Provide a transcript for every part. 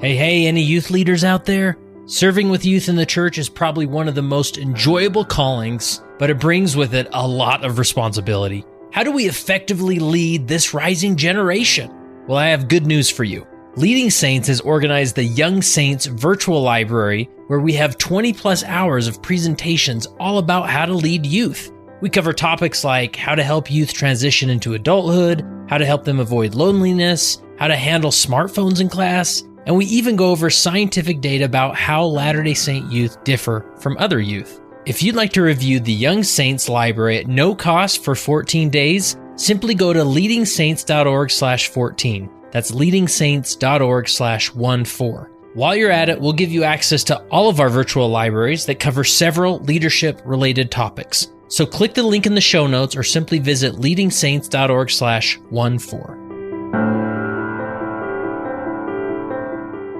Hey, any youth leaders out there? Serving with youth in the church is probably one of the most enjoyable callings, but it brings with it a lot of responsibility. How do we effectively lead this rising generation? Well, I have good news for you. Leading Saints has organized the Young Saints Virtual Library, where we have 20 plus hours of presentations all about how to lead youth. We cover topics like how to help youth transition into adulthood, how to help them avoid loneliness, how to handle smartphones in class, and we even go over scientific data about how Latter-day Saint youth differ from other youth. If you'd like to review the Young Saints Library at no cost for 14 days, simply go to leadingsaints.org/14. That's leadingsaints.org/14. While you're at it, we'll give you access to all of our virtual libraries that cover several leadership-related topics. So click the link in the show notes or simply visit leadingsaints.org/14.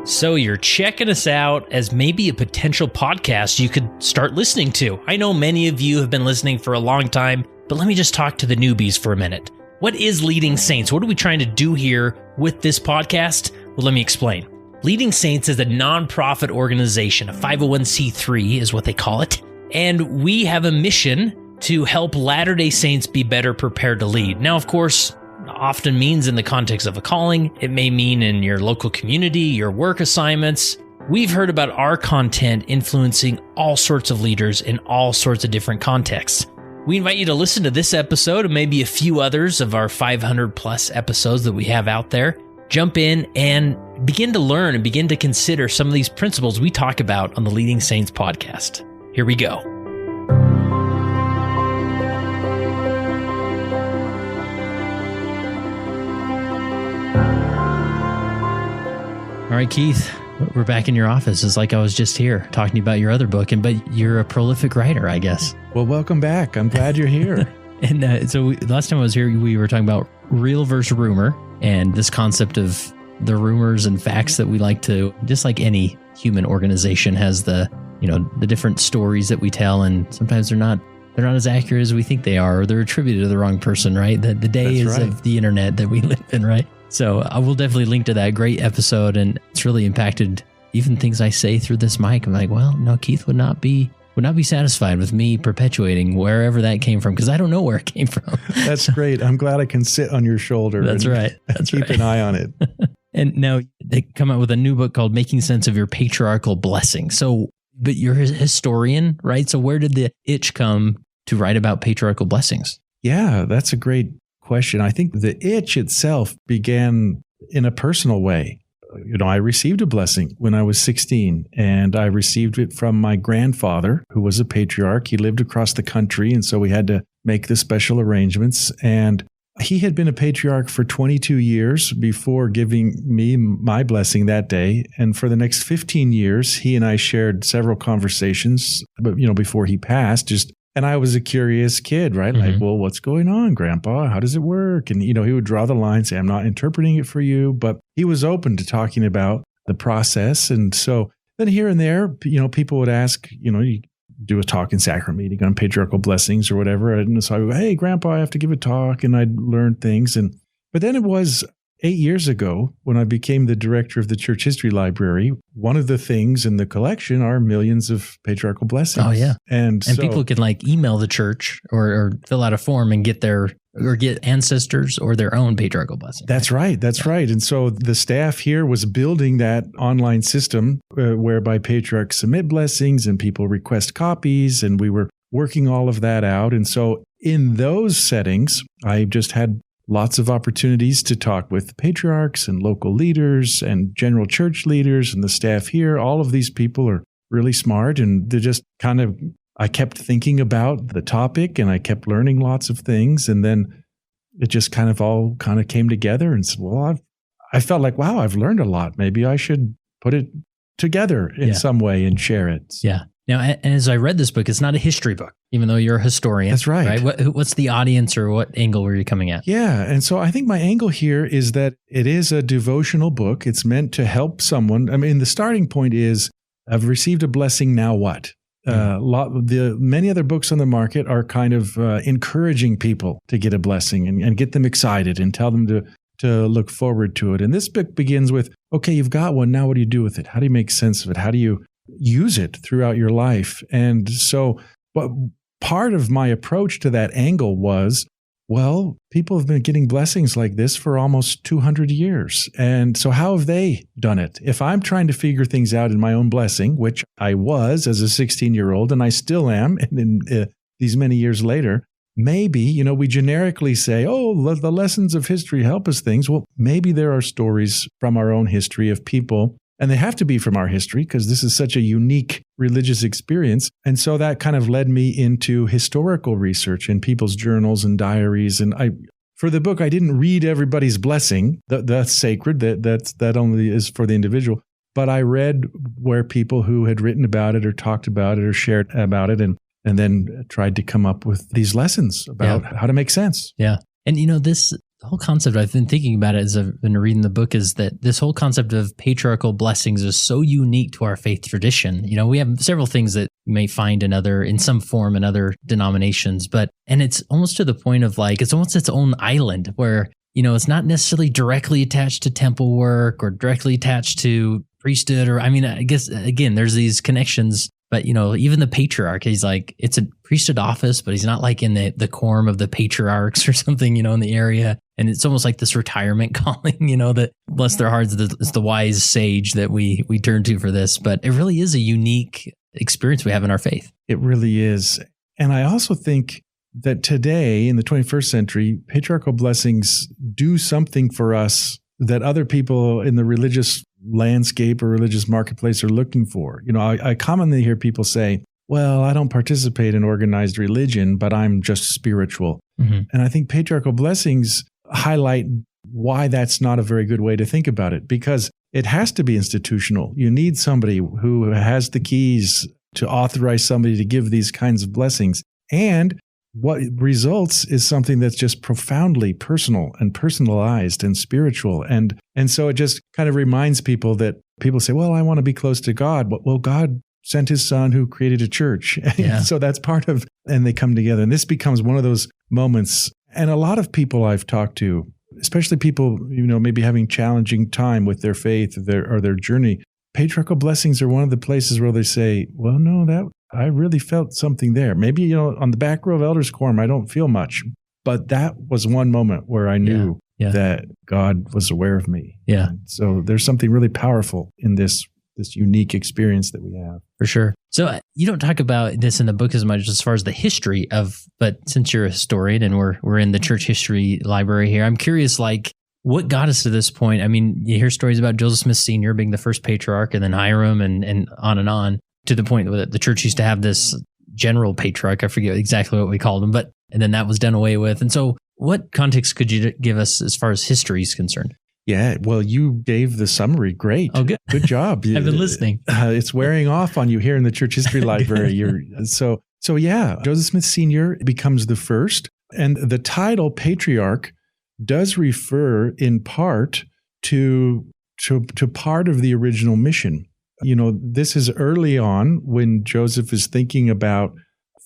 So you're checking us out as maybe a potential podcast you could start listening to. I know many of you have been listening for a long time, but let me just talk to the newbies for a minute. What is Leading Saints? What are we trying to do here with this podcast? Well, let me explain. Leading Saints is a nonprofit organization, a 501c3 is what they call it, and we have a mission to help Latter-day Saints be better prepared to lead. Now, of course, often means in the context of a calling. It may mean in your local community, your work assignments. We've heard about our content influencing all sorts of leaders in all sorts of different contexts. We invite you to listen to this episode and maybe a few others of our 500 plus episodes that we have out there. Jump in and begin to learn and begin to consider some of these principles we talk about on the Leading Saints podcast. Here we go. All right, Keith, we're back in your office. It's like I was just here talking to you about your other book, but you're a prolific writer, I guess. Well, welcome back. I'm glad you're here. Last time I was here, we were talking about real versus rumor and this concept of the rumors and facts that we like to, just like any human organization has the different stories that we tell, and sometimes they're not as accurate as we think they are, or they're attributed to the wrong person, right? The days That's right. of the internet that we live in, right? So I will definitely link to that great episode, and it's really impacted even things I say through this mic. I'm like, well, no, Keith would not be satisfied with me perpetuating wherever that came from, because I don't know where it came from. That's great. I'm glad I can sit on your shoulder. That's right. Keep an eye on it. And now they come out with a new book called Making Sense of Your Patriarchal Blessing. So, but you're a historian, right? So where did the itch come to write about patriarchal blessings? Yeah, that's a great question. I think the itch itself began in a personal way. I received a blessing when I was 16, and I received it from my grandfather, who was a patriarch. He lived across the country, and so we had to make the special arrangements. And he had been a patriarch for 22 years before giving me my blessing that day. And for the next 15 years, he and I shared several conversations, but before he passed, and I was a curious kid, right? Mm-hmm. Like, well, what's going on, Grandpa? How does it work? And, he would draw the line, say, I'm not interpreting it for you. But he was open to talking about the process. And so then here and there, people would ask, you do a talk in sacrament meeting on patriarchal blessings or whatever. And so I would go, hey, Grandpa, I have to give a talk. And I'd learn things. But then it was 8 years ago when I became the director of the Church History Library. One of the things in the collection are millions of patriarchal blessings. Oh, yeah. And so people can email the church or fill out a form and get ancestors or their own patriarchal blessing. That's right. That's right. And so the staff here was building that online system whereby patriarchs submit blessings and people request copies, and we were working all of that out. And so in those settings, I just had lots of opportunities to talk with patriarchs and local leaders and general church leaders and the staff here. All of these people are really smart, and they're just I kept thinking about the topic, and I kept learning lots of things. And then it just all came together, and said, well, I felt like, wow, I've learned a lot. Maybe I should put it together in some way and share it. Yeah. Now, as I read this book, it's not a history book, even though you're a historian. That's right. What's the audience, or what angle were you coming at? Yeah. And so I think my angle here is that it is a devotional book. It's meant to help someone. I mean, the starting point is, I've received a blessing, now what? Many other books on the market are kind of encouraging people to get a blessing and get them excited and tell them to to look forward to it. And this book begins with, okay, you've got one. Now what do you do with it? How do you make sense of it? How do you use it throughout your life? And so part of my approach to that angle was, well, people have been getting blessings like this for almost 200 years. And so how have they done it? If I'm trying to figure things out in my own blessing, which I was as a 16-year-old, and I still am, and in these many years later, maybe, we generically say, oh, the lessons of history help us things. Well, maybe there are stories from our own history of people, and they have to be from our history because this is such a unique religious experience. And so that kind of led me into historical research in people's journals and diaries. And for the book, I didn't read everybody's blessing. That's sacred. That only is for the individual. But I read where people who had written about it or talked about it or shared about it and then tried to come up with these lessons about how to make sense. Yeah. And this whole concept, I've been thinking about it as I've been reading the book, is that this whole concept of patriarchal blessings is so unique to our faith tradition. We have several things that you may find in some form in other denominations, and it's almost to the point of it's almost its own island where, it's not necessarily directly attached to temple work or directly attached to priesthood, or, I guess, again, there's these connections. But, even the patriarch, he's it's a priesthood office, but he's not in the quorum of the patriarchs or something, in the area. And it's almost like this retirement calling, that bless their hearts is the wise sage that we turn to for this. But it really is a unique experience we have in our faith. It really is. And I also think that today in the 21st century, patriarchal blessings do something for us that other people in the religious landscape or religious marketplace are looking for. I commonly hear people say, well, I don't participate in organized religion, but I'm just spiritual. Mm-hmm. And I think patriarchal blessings highlight why that's not a very good way to think about it, because it has to be institutional. You need somebody who has the keys to authorize somebody to give these kinds of blessings. And what results is something that's just profoundly personal and personalized and spiritual. And so it just kind of reminds people that people say, well, I want to be close to God. Well, God sent his son who created a church. Yeah. So that's part of, and they come together. And this becomes one of those moments. And a lot of people I've talked to, especially people, maybe having challenging time with their faith or their journey, patriarchal blessings are one of the places where they say, well, no, I really felt something there. Maybe, on the back row of Elders Quorum, I don't feel much. But that was one moment where I knew that God was aware of me. Yeah. And so there's something really powerful in this unique experience that we have. For sure. So you don't talk about this in the book as much as far as the history but since you're a historian and we're in the church history library here, I'm curious, what got us to this point? You hear stories about Joseph Smith Sr. being the first patriarch and then Hiram and on, to the point that the church used to have this general patriarch. I forget exactly what we called him, and then that was done away with. And so what context could you give us as far as history is concerned? Yeah, well, you gave the summary. Great. Oh, good. Good job. I've been listening. It's wearing off on you here in the church history library. So Joseph Smith Sr. becomes the first. And the title patriarch does refer in part to part of the original mission. This is early on when Joseph is thinking about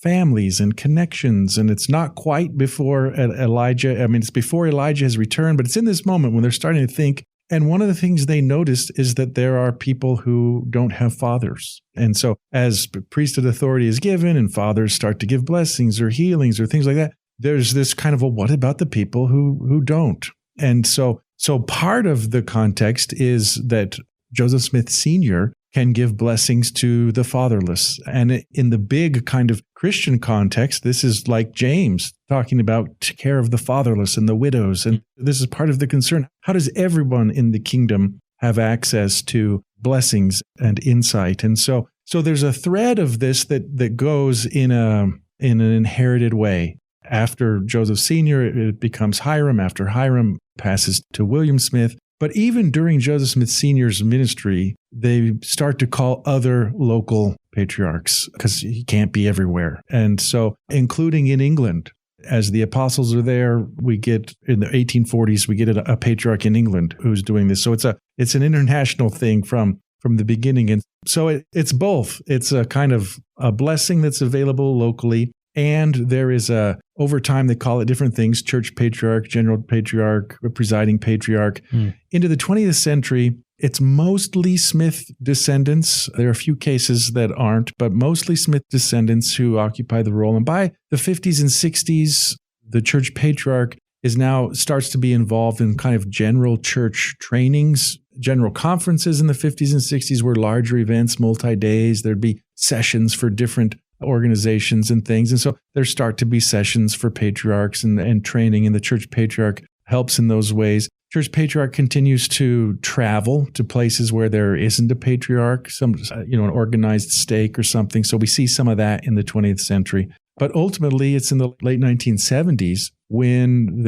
families and connections, and it's not quite before Elijah. It's before Elijah has returned, but it's in this moment when they're starting to think. And one of the things they noticed is that there are people who don't have fathers. And so as priesthood authority is given and fathers start to give blessings or healings or things like that, there's this kind of, what about the people who don't? And so part of the context is that Joseph Smith Sr. can give blessings to the fatherless. And in the big kind of Christian context, this is like James talking about care of the fatherless and the widows. And this is part of the concern. How does everyone in the kingdom have access to blessings and insight? And so there's a thread of this that goes in an inherited way. After Joseph Sr., it becomes Hiram. After Hiram, passes to William Smith. But even during Joseph Smith Sr.'s ministry, they start to call other local patriarchs because he can't be everywhere. And so, including in England, as the apostles are there, we get, in the 1840s, we get a patriarch in England who's doing this. So it's an international thing from the beginning. And so it's both. It's a kind of a blessing that's available locally, And there is over time, they call it different things, church patriarch, general patriarch, presiding patriarch. Into the 20th century, it's mostly Smith descendants. There are a few cases that aren't, but mostly Smith descendants who occupy the role. And by the 50s and 60s, the church patriarch starts to be involved in kind of general church trainings. General conferences in the 50s and 60s were larger events, multi-days. There'd be sessions for different organizations and things. And so there start to be sessions for patriarchs and training, and the church patriarch helps in those ways. Church patriarch continues to travel to places where there isn't a patriarch, an organized stake or something. So we see some of that in the 20th century. But ultimately, it's in the late 1970s when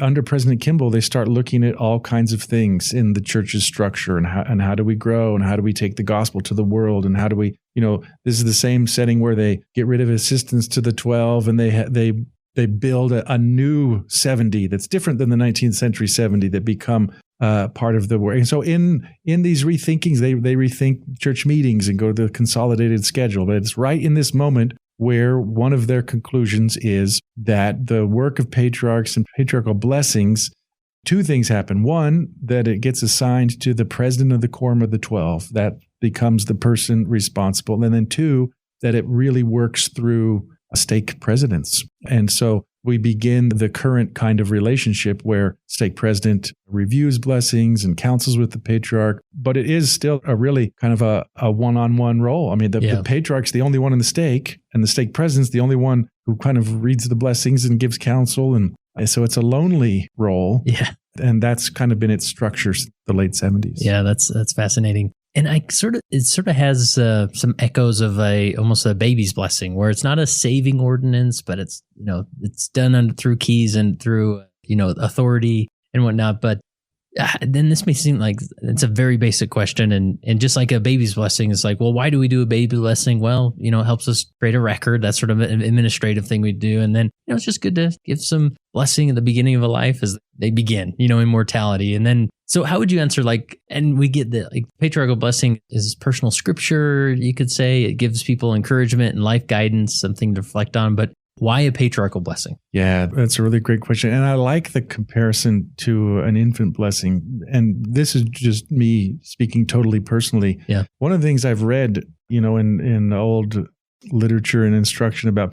under President Kimball, they start looking at all kinds of things in the church's structure and how do we grow and how do we take the gospel to the world and how do we, this is the same setting where they get rid of assistants to the 12 and they build a new 70 that's different than the 19th century 70 that become part of the work. And so in these rethinkings, they rethink church meetings and go to the consolidated schedule. But it's right in this moment where one of their conclusions is that the work of patriarchs and patriarchal blessings, two things happen. One, that it gets assigned to the president of the Quorum of the 12. That becomes the person responsible. And then two, that it really works through stake presidents. And so we begin the current kind of relationship where stake president reviews blessings and counsels with the patriarch, but it is still a really kind of a one-on-one role. I mean, the patriarch's the only one in the stake, and the stake president's the only one who kind of reads the blessings and gives counsel. And so it's a lonely role. Yeah. And that's kind of been its structure since the late 70s. Yeah, that's fascinating. And it sort of has some echoes of almost a baby's blessing, where it's not a saving ordinance, but it's done through keys and through authority and whatnot. But then this may seem like it's a very basic question, and just like a baby's blessing, it's like, well, why do we do a baby blessing? Well, it helps us create a record. That's sort of an administrative thing we do, and then it's just good to give some blessing at the beginning of a life as they begin, in mortality, and then. So how would you answer, and we get that patriarchal blessing is personal scripture, you could say. It gives people encouragement and life guidance, something to reflect on. But why a patriarchal blessing? Yeah, that's a really great question. And I like the comparison to an infant blessing. And this is just me speaking totally personally. Yeah. One of the things I've read, in old literature and instruction about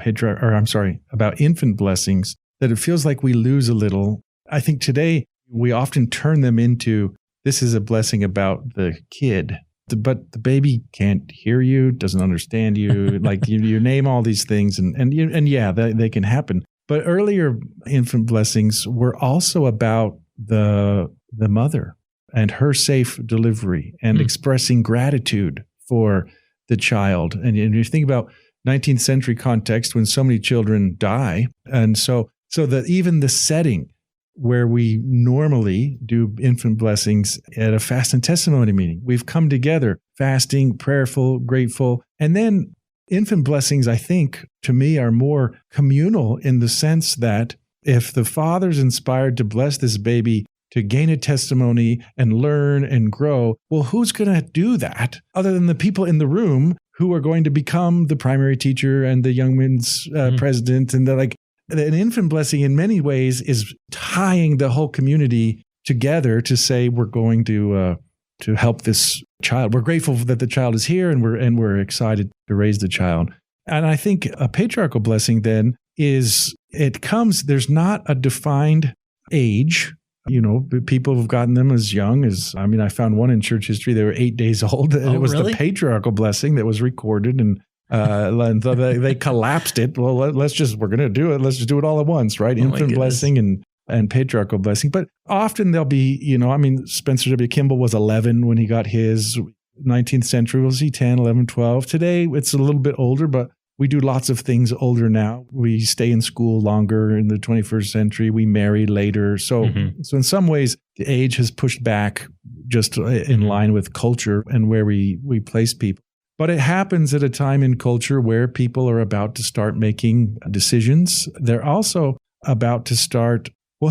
about infant blessings, that it feels like we lose a little. I think today, we often turn them into, this is a blessing about the kid, but the baby can't hear you, doesn't understand you. you name all these things, they can happen. But earlier infant blessings were also about the mother and her safe delivery and expressing gratitude for the child. And you think about 19th century context when so many children die, and so that even the setting where we normally do infant blessings at a fast and testimony meeting. We've come together, fasting, prayerful, grateful. And then infant blessings, I think, to me, are more communal in the sense that if the father's inspired to bless this baby to gain a testimony and learn and grow, well, who's going to do that other than the people in the room who are going to become the primary teacher and the young men's president? And they're an infant blessing in many ways is tying the whole community together to say we're going to help this child. We're grateful that the child is here, and we're excited to raise the child. And I think a patriarchal blessing then is there's not a defined age. People have gotten them as young as, I found one in church history. They were 8 days old, and it was really? The patriarchal blessing that was recorded, and they collapsed it. Well, we're going to do it. Let's just do it all at once, right? Infant blessing and patriarchal blessing. But often they'll be, Spencer W. Kimball was 11 when he got his. 19th century, we'll see 10, 11, 12. Today, it's a little bit older, but we do lots of things older now. We stay in school longer in the 21st century. We marry later. So in some ways, the age has pushed back just in line with culture and where we place people. But it happens at a time in culture where people are about to start making decisions. They're also about to start,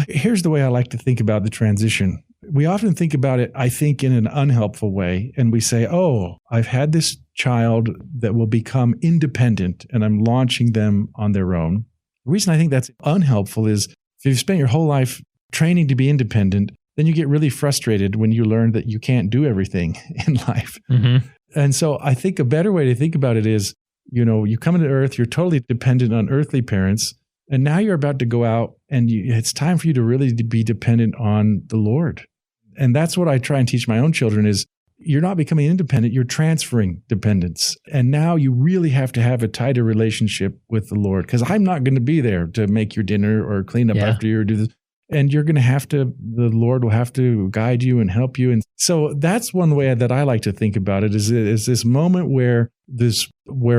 here's the way I like to think about the transition. we often think about it, I think, in an unhelpful way. And we say, oh, I've had this child that will become independent and I'm launching them on their own. The reason I think that's unhelpful is if you've spent your whole life training to be independent, then you get really frustrated when you learn that you can't do everything in life. Mm-hmm. And so I think a better way to think about it is, you come into earth, you're totally dependent on earthly parents, and now you're about to go out and it's time for you to really be dependent on the Lord. And that's what I try and teach my own children is you're not becoming independent, you're transferring dependence. And now you really have to have a tighter relationship with the Lord because I'm not going to be there to make your dinner or clean up after you or do this. And you're going to have to, the Lord will have to guide you and help you. And so that's one way that I like to think about it is this moment where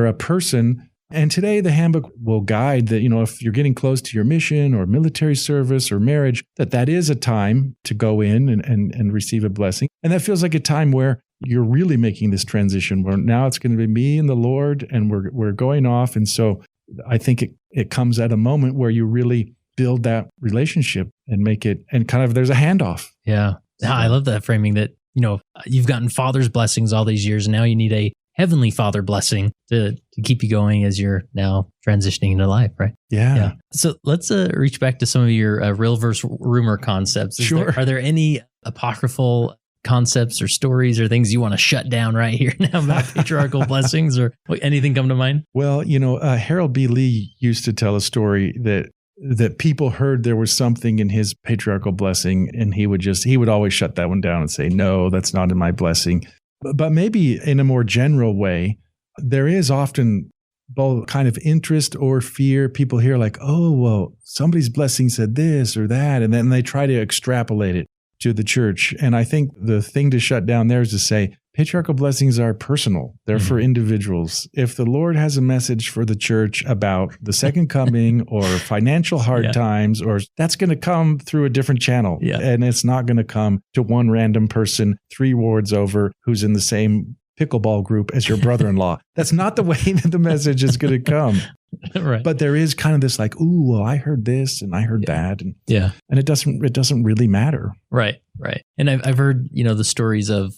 a person, and today the handbook will guide that, if you're getting close to your mission or military service or marriage, that is a time to go in and receive a blessing. And that feels like a time where you're really making this transition where now it's going to be me and the Lord and we're going off. And so I think it comes at a moment where you really build that relationship and make it, and kind of there's a handoff. Yeah. I love that framing that, you've gotten Father's blessings all these years and now you need a Heavenly Father blessing to keep you going as you're now transitioning into life, right? Yeah. So let's reach back to some of your real verse rumor concepts. Are there any apocryphal concepts or stories or things you want to shut down right here now about patriarchal blessings or anything come to mind? Well, Harold B. Lee used to tell a story that people heard there was something in his patriarchal blessing, and he would always shut that one down and say, no, that's not in my blessing. But maybe in a more general way, there is often both kind of interest or fear. People hear like, oh, well, somebody's blessing said this or that, and then they try to extrapolate it to the church. And I think the thing to shut down there is to say, patriarchal blessings are personal. They're for individuals. If the Lord has a message for the church about the second coming or financial hard times, or that's going to come through a different channel. Yeah. And it's not going to come to one random person 3 wards over who's in the same pickleball group as your brother-in-law. That's not the way that the message is going to come. Right. But there is kind of this like, ooh, well, I heard this and I heard that. And it doesn't really matter. Right. And I've heard, the stories of,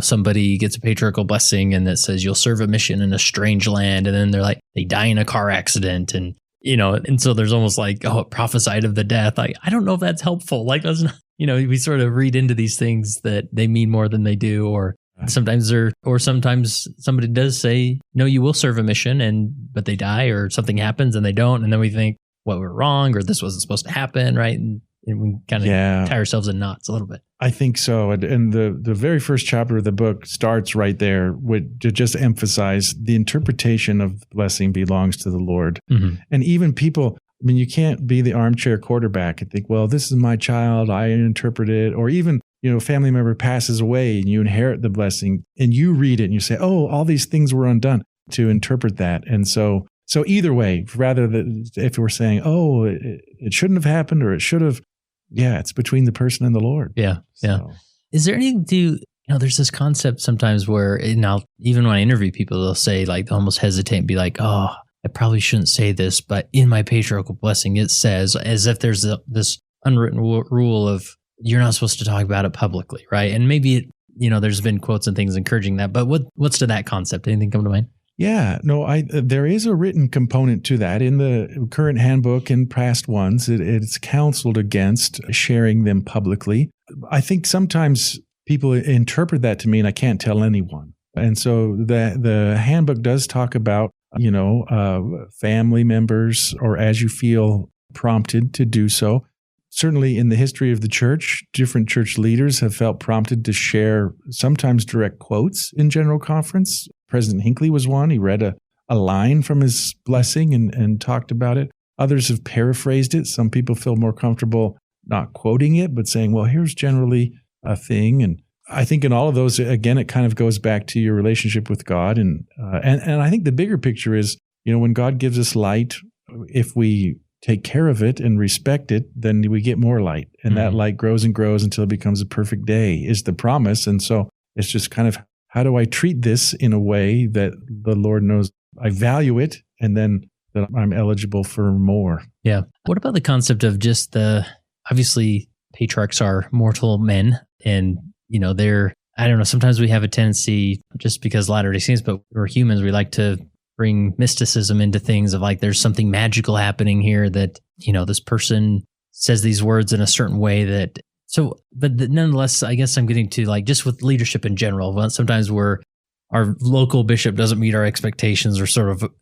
somebody gets a patriarchal blessing and that says you'll serve a mission in a strange land. And then they're like, they die in a car accident. And, and so there's almost like, oh, it prophesied of the death. Like, I don't know if that's helpful. Like, that's not, we sort of read into these things that they mean more than they do, or sometimes somebody does say, no, you will serve a mission but they die or something happens and they don't. And then we think, well, we're wrong, or this wasn't supposed to happen. Right. And we kind of tie ourselves in knots a little bit. I think so. And the very first chapter of the book starts right there to just emphasize the interpretation of the blessing belongs to the Lord. Mm-hmm. And even people, you can't be the armchair quarterback and think, well, this is my child, I interpret it. Or even, a family member passes away and you inherit the blessing and you read it and you say, oh, all these things were undone to interpret that. And so either way, rather than if we're saying, oh, it shouldn't have happened or it should have, it's between the person and the Lord. Yeah. Is there anything to, there's this concept sometimes where, even when I interview people, they'll say like, almost hesitate and be like, oh, I probably shouldn't say this, but in my patriarchal blessing, it says, as if there's this unwritten rule of you're not supposed to talk about it publicly, right? And maybe, there's been quotes and things encouraging that, but what's to that concept? Anything come to mind? Yeah, no, there is a written component to that in the current handbook and past ones. It's counseled against sharing them publicly. I think sometimes people interpret that to mean I can't tell anyone. And so the handbook does talk about, family members or as you feel prompted to do so. Certainly in the history of the church, different church leaders have felt prompted to share sometimes direct quotes in General Conference. President Hinckley was one. He read a line from his blessing and talked about it. Others have paraphrased it. Some people feel more comfortable not quoting it, but saying, well, here's generally a thing. And I think in all of those, again, it kind of goes back to your relationship with God. And I think the bigger picture is, when God gives us light, if we take care of it and respect it, then we get more light. And that light grows and grows until it becomes a perfect day is the promise. And so it's just kind of, how do I treat this in a way that the Lord knows I value it and then that I'm eligible for more? Yeah. What about the concept of just obviously patriarchs are mortal men, and they're, I don't know, sometimes we have a tendency, just because Latter-day Saints, but we're humans, we like to bring mysticism into things of like there's something magical happening here, that this person says these words in a certain way that nonetheless, I guess I'm getting to like just with leadership in general. Well, sometimes our local bishop doesn't meet our expectations or sort of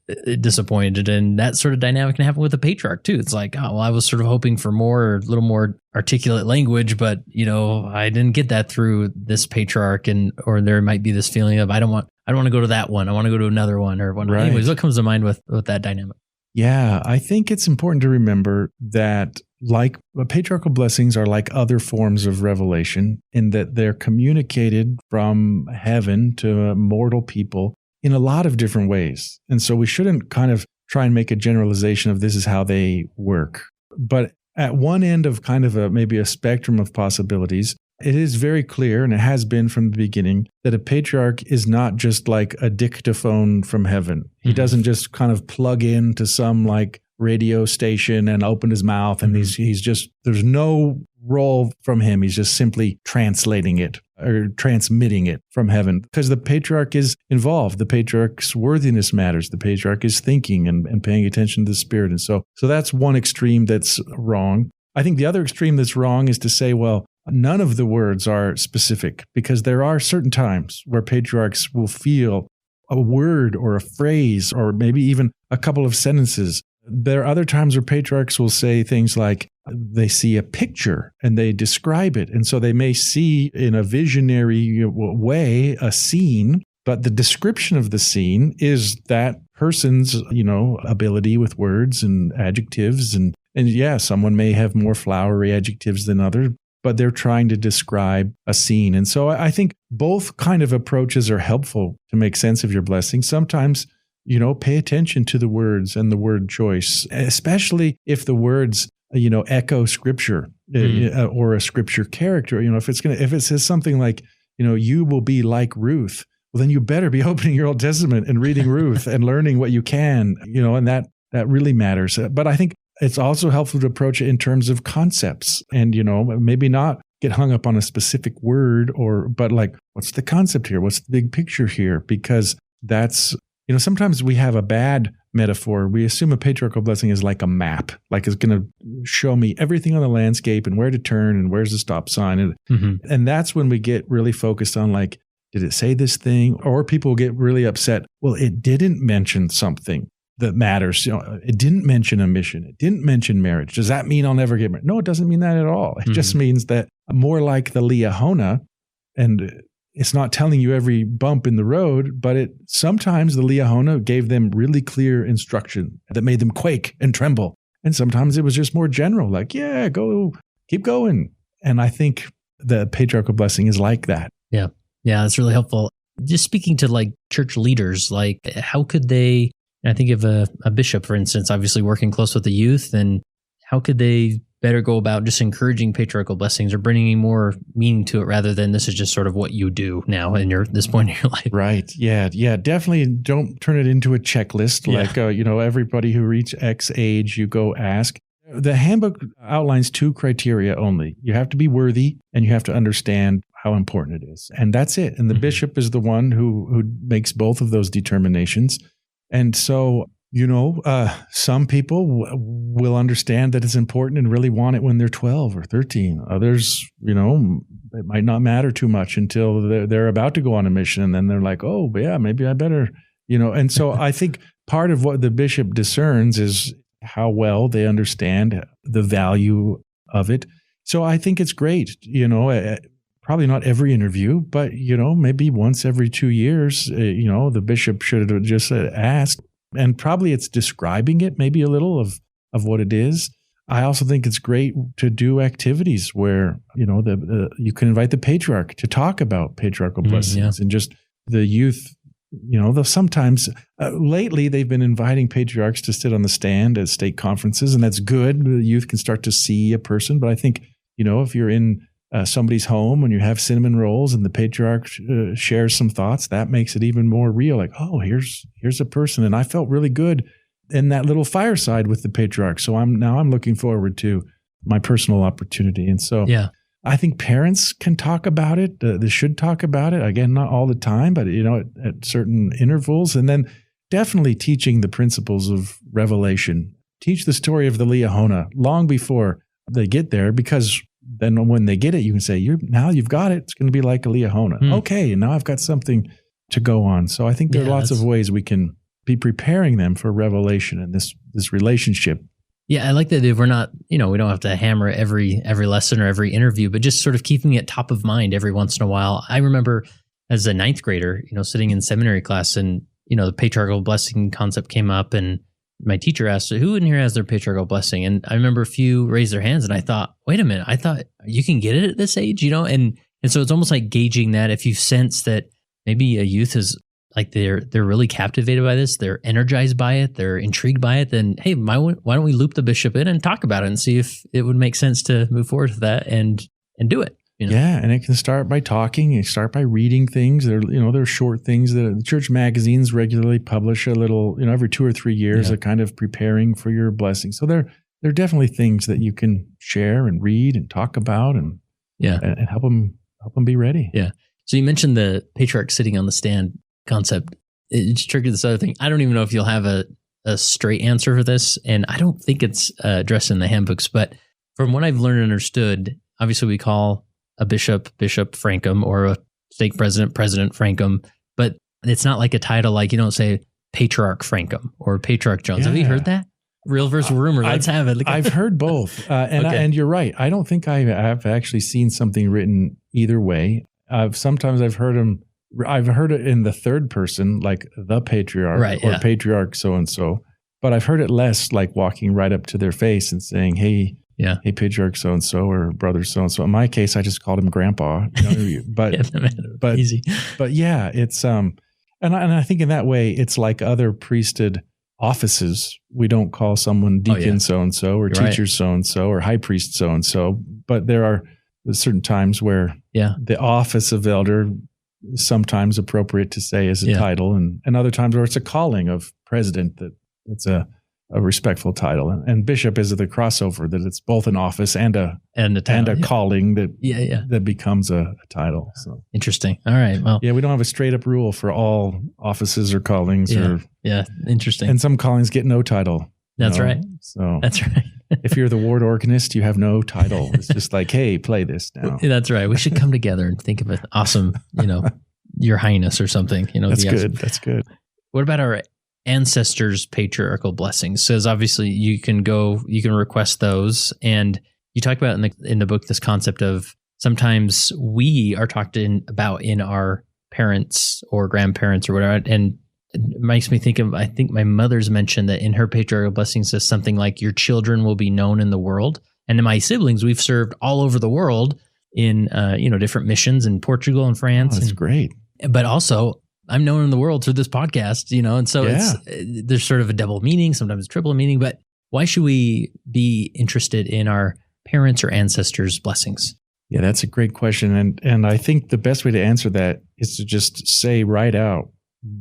disappointed. And that sort of dynamic can happen with the patriarch too. It's like, oh, well, I was sort of hoping for a little more articulate language, but I didn't get that through this patriarch, or there might be this feeling of, I don't want to go to that one. I want to go to another one or one. Right. Anyways, what comes to mind with that dynamic? Yeah, I think it's important to remember that like patriarchal blessings are like other forms of revelation in that they're communicated from heaven to mortal people in a lot of different ways. And so we shouldn't kind of try and make a generalization of this is how they work. But at one end of kind of maybe a spectrum of possibilities, it is very clear, and it has been from the beginning, that a patriarch is not just like a dictaphone from heaven. He doesn't just kind of plug into some like radio station and open his mouth, and he's just, there's no role from him. He's just simply translating it or transmitting it from heaven, because the patriarch is involved. The patriarch's worthiness matters. The patriarch is thinking and paying attention to the Spirit. And so that's one extreme that's wrong. I think the other extreme that's wrong is to say, well, none of the words are specific, because there are certain times where patriarchs will feel a word or a phrase or maybe even a couple of sentences. There are other times where patriarchs will say things like they see a picture and they describe it. And so they may see in a visionary way a scene, but the description of the scene is that person's, ability with words and adjectives. And yeah, someone may have more flowery adjectives than others, but they're trying to describe a scene. And so I think both kind of approaches are helpful to make sense of your blessing. Sometimes, pay attention to the words and the word choice, especially if the words, echo scripture or a scripture character. If it says something like, you will be like Ruth, well, then you better be opening your Old Testament and reading Ruth and learning what you can, and that really matters. But I think it's also helpful to approach it in terms of concepts and, maybe not get hung up on a specific word but like, what's the concept here? What's the big picture here? Because that's, sometimes we have a bad metaphor. We assume a patriarchal blessing is like a map, like it's going to show me everything on the landscape and where to turn and where's the stop sign. And that's when we get really focused on like, did it say this thing? Or people get really upset. Well, it didn't mention something that matters. It didn't mention a mission. It didn't mention marriage. Does that mean I'll never get married? No, it doesn't mean that at all. It just means that more like the Liahona, and it's not telling you every bump in the road, but sometimes the Liahona gave them really clear instruction that made them quake and tremble. And sometimes it was just more general, like, yeah, keep going. And I think the patriarchal blessing is like that. Yeah. Yeah, that's really helpful. Just speaking to like church leaders, like how could they, I think of a bishop, for instance, obviously working close with the youth, and how could they better go about just encouraging patriarchal blessings or bringing more meaning to it rather than this is just sort of what you do now in this point in your life? Right. Yeah. Yeah. Definitely don't turn it into a checklist. Like, everybody who reached X age, you go ask. The handbook outlines 2 criteria only. You have to be worthy and you have to understand how important it is. And that's it. And the bishop is the one who makes both of those determinations. And so, some people will understand that it's important and really want it when they're 12 or 13. Others, it might not matter too much until they're about to go on a mission. And then they're like, oh, yeah, maybe I better, And so I think part of what the bishop discerns is how well they understand the value of it. So I think it's great, probably not every interview, but, maybe once every 2 years, the bishop should have just asked. And probably it's describing it maybe a little of what it is. I also think it's great to do activities where, you can invite the patriarch to talk about patriarchal blessings and just the youth, they'll sometimes, lately they've been inviting patriarchs to sit on the stand at stake conferences, and that's good. The youth can start to see a person. But I think, if you're in somebody's home and you have cinnamon rolls and the patriarch shares some thoughts, that makes it even more real. Like, oh, here's a person. And I felt really good in that little fireside with the patriarch. So I'm looking forward to my personal opportunity. And so I think parents can talk about it. They should talk about it. Again, not all the time, but at certain intervals. And then definitely teaching the principles of revelation. Teach the story of the Liahona long before they get there, because then when they get it, you can say, now you've got it. It's going to be like a Liahona. Okay, and now I've got something to go on. So I think there are lots of ways we can be preparing them for revelation and this relationship. Yeah, I like that if we're not, we don't have to hammer every lesson or every interview, but just sort of keeping it top of mind every once in a while. I remember as a ninth grader, sitting in seminary class and, the patriarchal blessing concept came up, and my teacher asked, who in here has their patriarchal blessing? And I remember a few raised their hands, and I thought, wait a minute, I thought you can get it at this age, and so it's almost like gauging that. If you sense that maybe a youth is like they're really captivated by this, they're energized by it, they're intrigued by it, then hey, why don't we loop the bishop in and talk about it and see if it would make sense to move forward with that and do it. Yeah, and it can start by talking. You start by reading things. They're short things that the church magazines regularly publish a little, every 2 or 3 years, a kind of preparing for your blessing. So there are definitely things that you can share and read and talk about and help them be ready. Yeah. So you mentioned the patriarch sitting on the stand concept. It just triggered this other thing. I don't even know if you'll have a straight answer for this, and I don't think it's addressed in the handbooks, but from what I've learned and understood, obviously we call a bishop Frankum, or a stake president Frankum, but it's not like a title, like you don't say Patriarch Frankum or Patriarch Jones. Have you heard that? Real versus rumor. Let's have it. I've heard both. And you're right. I don't think I have actually seen something written either way. Sometimes I've heard it in the third person, like the patriarch or patriarch so-and-so, but I've heard it less like walking right up to their face and saying, hey, patriarch so-and-so or brother so-and-so. In my case, I just called him grandpa, but easy. But yeah, it's, and I think in that way, it's like other priesthood offices. We don't call someone deacon so-and-so or teacher so-and-so or high priest so-and-so, but there are certain times where the office of elder is sometimes appropriate to say as a title, and other times where it's a calling of president that's a respectful title, and bishop is the crossover, that it's both an office and a calling that becomes a title. So interesting. All right. Well, we don't have a straight up rule for all offices or callings. Interesting. And some callings get no title. That's right. So that's right. If you're the ward organist, you have no title. It's just like, hey, play this now. That's right. We should come together and think of an awesome, Your Highness or something. That's good. That's good. What about our ancestors' patriarchal blessings? Says obviously you can request those, and you talk about in the book this concept of sometimes we are talked about in our parents or grandparents or whatever, and it makes me think of, I think my mother's mentioned that in her patriarchal blessing says something like, your children will be known in the world. And in my siblings, we've served all over the world in different missions in Portugal and France. That's great. But also, I'm known in the world through this podcast, and so there's sort of a double meaning, sometimes a triple meaning. But why should we be interested in our parents' or ancestors' blessings? Yeah, that's a great question. And I think the best way to answer that is to just say right out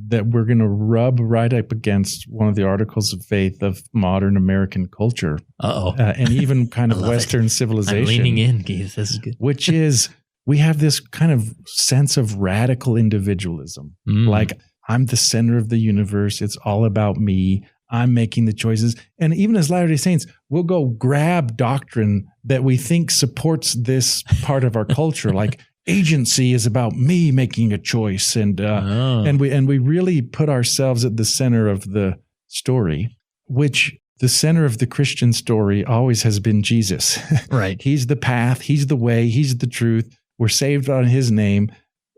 that we're going to rub right up against one of the articles of faith of modern American culture. And even kind of Western civilization. I'm leaning in, Keith. This is good. Which is, we have this kind of sense of radical individualism. Like, I'm the center of the universe. It's all about me. I'm making the choices. And even as Latter-day Saints, we'll go grab doctrine that we think supports this part of our culture. Like, agency is about me making a choice. And we really put ourselves at the center of the story, which the center of the Christian story always has been Jesus. Right. He's the path. He's the way. He's the truth. We're saved on his name.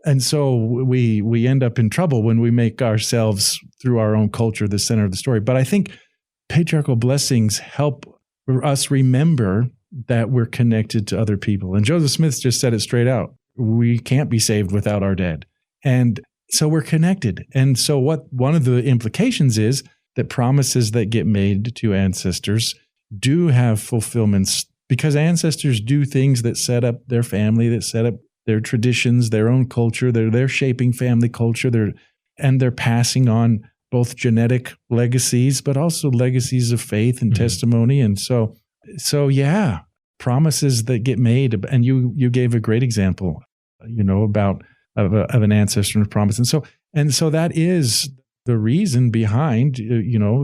And so we end up in trouble when we make ourselves, through our own culture, the center of the story. But I think patriarchal blessings help us remember that we're connected to other people. And Joseph Smith just said it straight out. We can't be saved without our dead. And so we're connected. And so one of the implications is that promises that get made to ancestors do have fulfillments, because ancestors do things that set up their family, that set up their traditions, their own culture. They're shaping family culture. They're passing on both genetic legacies, but also legacies of faith and testimony. And so yeah, promises that get made. And you gave a great example, about of an ancestor and a promise. And so that is the reason behind,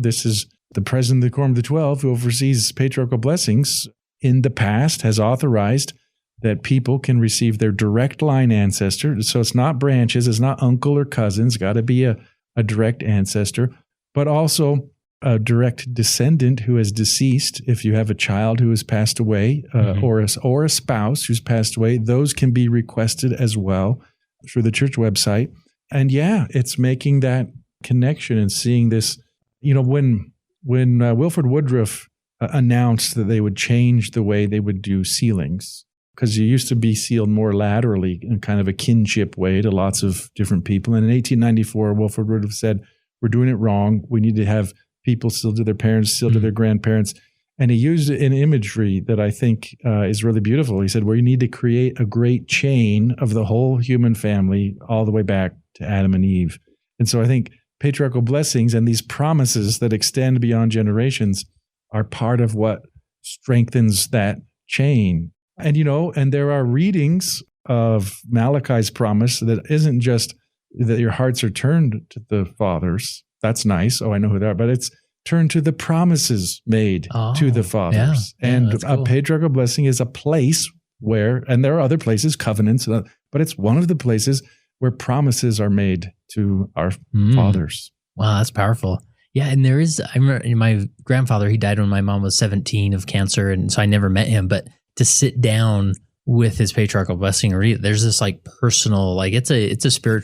this is the president of the Quorum of the 12 who oversees patriarchal blessings in the past has authorized that people can receive their direct line ancestor. So it's not branches, it's not uncle or cousins, got to be a direct ancestor, but also a direct descendant who is deceased. If you have a child who has passed away, or a spouse who's passed away, those can be requested as well through the church website. And it's making that connection and seeing this. When Wilford Woodruff announced that they would change the way they would do sealings, because you used to be sealed more laterally in kind of a kinship way to lots of different people. And in 1894, Wilford Woodruff said, we're doing it wrong. We need to have people sealed to their parents, sealed to their grandparents. And he used an imagery that I think is really beautiful. He said, you need to create a great chain of the whole human family all the way back to Adam and Eve. And so I think patriarchal blessings and these promises that extend beyond generations are part of what strengthens that chain. And, and there are readings of Malachi's promise that isn't just that your hearts are turned to the fathers. That's nice. Oh, I know who they are. But it's turned to the promises made to the fathers. And a patriarchal blessing is a place where, and there are other places, covenants, but it's one of the places where promises are made to our fathers. Wow, that's powerful. Yeah, and I remember my grandfather, he died when my mom was 17 of cancer, and so I never met him, but to sit down with his patriarchal blessing, there's this like personal, like it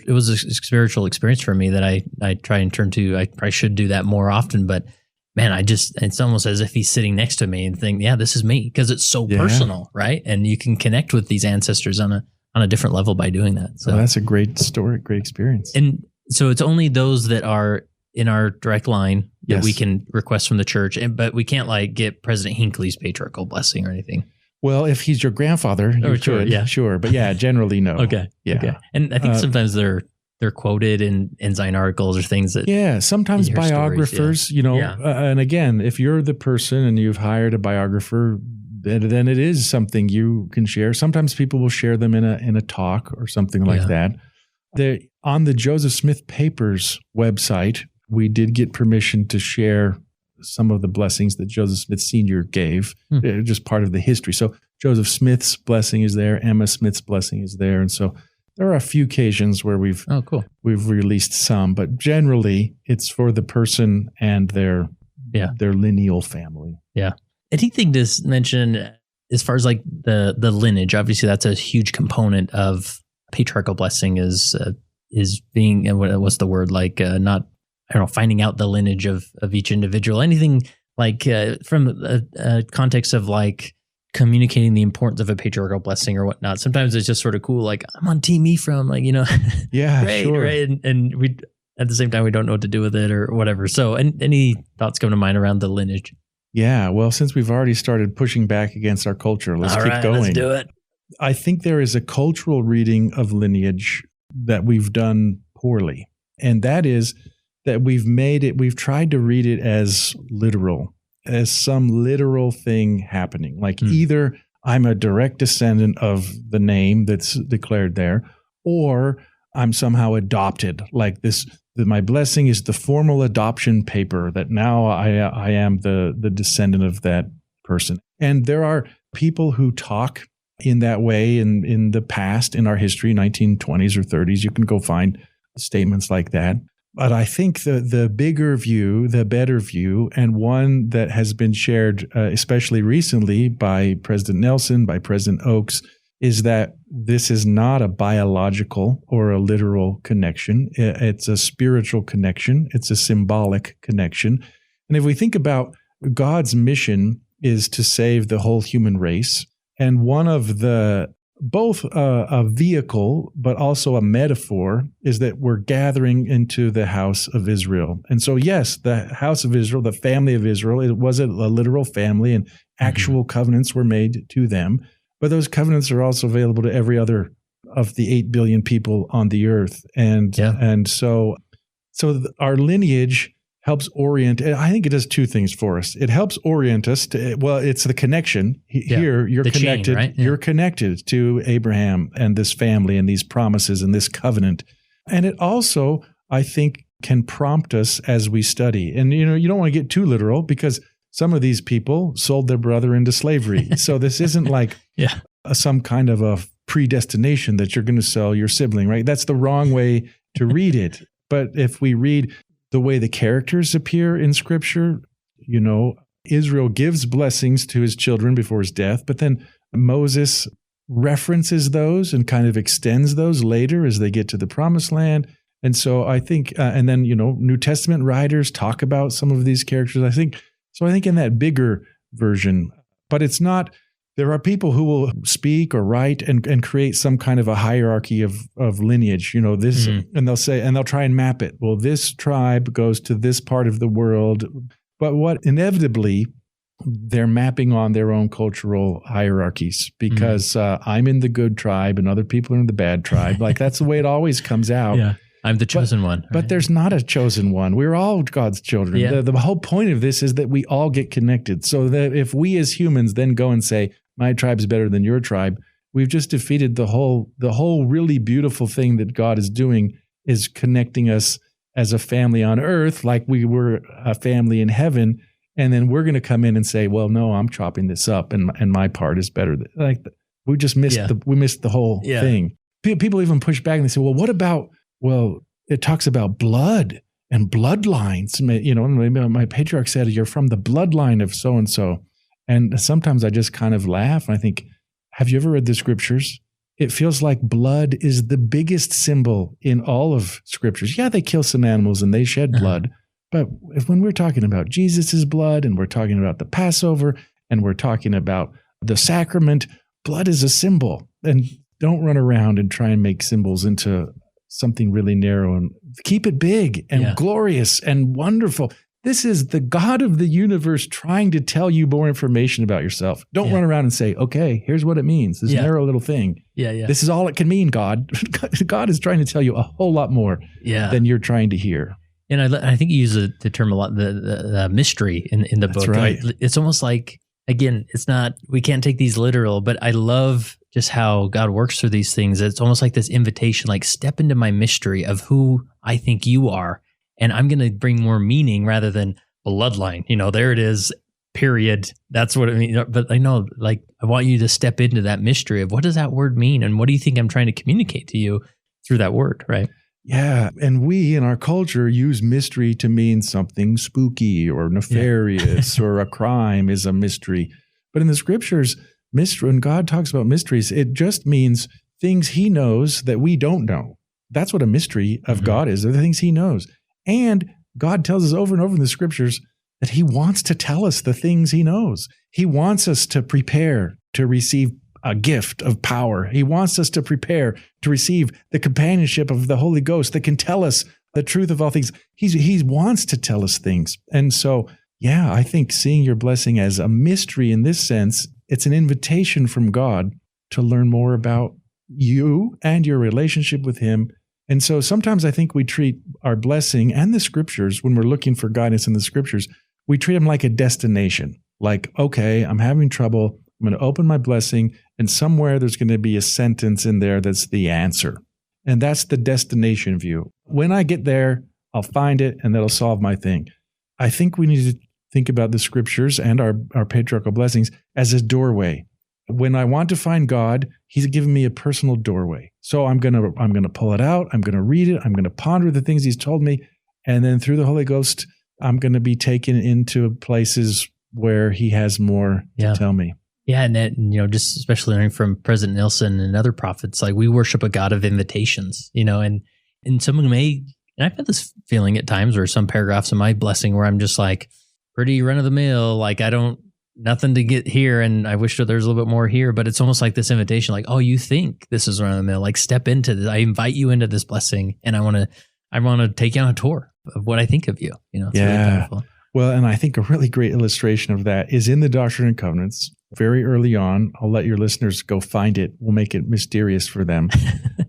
was a spiritual experience for me that I try and turn to. I probably should do that more often, but man, it's almost as if he's sitting next to me and think, this is me, because it's so personal, right? And you can connect with these ancestors on a different level by doing that. So that's a great story, great experience. And so it's only those that are in our direct line that we can request from the church, but we can't like get President Hinckley's patriarchal blessing or anything. Well, if he's your grandfather, you could, sure. But generally no. Okay. And I think sometimes they're quoted in ensign articles or things that. Sometimes biographers, stories, and again, if you're the person and you've hired a biographer, then it is something you can share. Sometimes people will share them in a talk or something like that. On the Joseph Smith Papers website, we did get permission to share some of the blessings that Joseph Smith Sr. gave, just part of the history. So Joseph Smith's blessing is there, Emma Smith's blessing is there. And so there are a few occasions where we've released some, but generally it's for the person and their lineal family. Yeah. Anything to mention as far as like the lineage? Obviously that's a huge component of patriarchal blessing is being, and what's the word, like finding out the lineage of each individual. Anything like from a context of like communicating the importance of a patriarchal blessing or whatnot. Sometimes it's just sort of cool, like I'm on Team Ephraim, like, right, sure. Right. And we at the same time we don't know what to do with it or whatever. So any thoughts come to mind around the lineage? Yeah, well, since we've already started pushing back against our culture, let's keep going. Let's do it. I think there is a cultural reading of lineage that we've done poorly, and that is that we've tried to read it as literal, as some literal thing happening. Like either I'm a direct descendant of the name that's declared there, or I'm somehow adopted. Like this, my blessing is the formal adoption paper that now I am the descendant of that person. And there are people who talk in that way in the past, in our history, 1920s or 30s. You can go find statements like that. But I think the bigger view, the better view, and one that has been shared especially recently by President Nelson, by President Oaks, is that this is not a biological or a literal connection. It's a spiritual connection. It's a symbolic connection. And if we think about God's mission is to save the whole human race, and one of both a vehicle, but also a metaphor, is that we're gathering into the house of Israel. And so, yes, the house of Israel, the family of Israel, it was a literal family and actual covenants were made to them. But those covenants are also available to every other of the 8 billion people on the earth. And so our lineage helps orient. I think it does two things for us. It helps orient us to, well, it's the connection. Here, you're the connected. Chain, right? You're connected to Abraham and this family and these promises and this covenant. And it also, I think, can prompt us as we study. And, you don't want to get too literal because some of these people sold their brother into slavery. So this isn't like some kind of a predestination that you're going to sell your sibling, right? That's the wrong way to read it. But if we read the way the characters appear in Scripture, Israel gives blessings to his children before his death, but then Moses references those and kind of extends those later as they get to the promised land. And so I think, and then, New Testament writers talk about some of these characters. I think in that bigger version, but it's not, there are people who will speak or write and create some kind of a hierarchy of lineage, this, and they'll try and map it. Well, this tribe goes to this part of the world, but what inevitably they're mapping on their own cultural hierarchies because I'm in the good tribe and other people are in the bad tribe. Like that's the way it always comes out. Yeah. I'm the chosen one. Right? But there's not a chosen one. We're all God's children. Yeah. The whole point of this is that we all get connected. So that if we as humans then go and say, my tribe is better than your tribe, we've just defeated the whole really beautiful thing that God is doing is connecting us as a family on earth, like we were a family in heaven. And then we're going to come in and say, well, no, I'm chopping this up and my part is better. Like we just missed the whole thing. People even push back and they say, well, what about, it talks about blood and bloodlines. My patriarch said, you're from the bloodline of so-and-so. And sometimes I just kind of laugh and I think, have you ever read the scriptures? It feels like blood is the biggest symbol in all of scriptures. Yeah, they kill some animals and they shed blood. But when we're talking about Jesus's blood and we're talking about the Passover and we're talking about the sacrament, blood is a symbol. And don't run around and try and make symbols into something really narrow, and keep it big and glorious and wonderful. This is the God of the universe trying to tell you more information about yourself. Don't run around and say, okay, here's what it means. This narrow little thing. This is all it can mean, God. God is trying to tell you a whole lot more than you're trying to hear. And I think you use the term a lot, the mystery in the book. Right. It's almost like, again, it's not, we can't take these literal, but I love just how God works through these things. It's almost like this invitation, like step into my mystery of who I think you are. And I'm going to bring more meaning rather than bloodline. There it is, period. That's what I mean. But I know, like, I want you to step into that mystery of what does that word mean? And what do you think I'm trying to communicate to you through that word, right? Yeah. And we in our culture use mystery to mean something spooky or nefarious or a crime is a mystery. But in the scriptures, mystery, when God talks about mysteries, it just means things he knows that we don't know. That's what a mystery of God is. They're the things he knows. And God tells us over and over in the scriptures that he wants to tell us the things he knows. He wants us to prepare to receive a gift of power. He wants us to prepare to receive the companionship of the Holy Ghost that can tell us the truth of all things. He wants to tell us things. And so, I think seeing your blessing as a mystery in this sense, it's an invitation from God to learn more about you and your relationship with him. And so sometimes I think we treat our blessing and the scriptures, when we're looking for guidance in the scriptures, we treat them like a destination. Like, okay, I'm having trouble. I'm going to open my blessing, and somewhere there's going to be a sentence in there that's the answer. And that's the destination view. When I get there, I'll find it, and that'll solve my thing. I think we need to think about the scriptures and our patriarchal blessings as a doorway. When I want to find God, he's given me a personal doorway. So I'm going to pull it out. I'm going to read it. I'm going to ponder the things he's told me. And then through the Holy Ghost, I'm going to be taken into places where he has more to tell me. Yeah. And that, just especially learning from President Nelson and other prophets, like we worship a God of invitations, and someone may, and I've had this feeling at times where some paragraphs in my blessing where I'm just like pretty run of the mill, like nothing to get here, and I wish that there's a little bit more here, but it's almost like this invitation, like, oh, you think this is run of the mill, like step into this. I invite you into this blessing, and I want to take you on a tour of what I think of you. It's really powerful. Well, and I think a really great illustration of that is in the Doctrine and Covenants, very early on. I'll let your listeners go find it. We'll make it mysterious for them.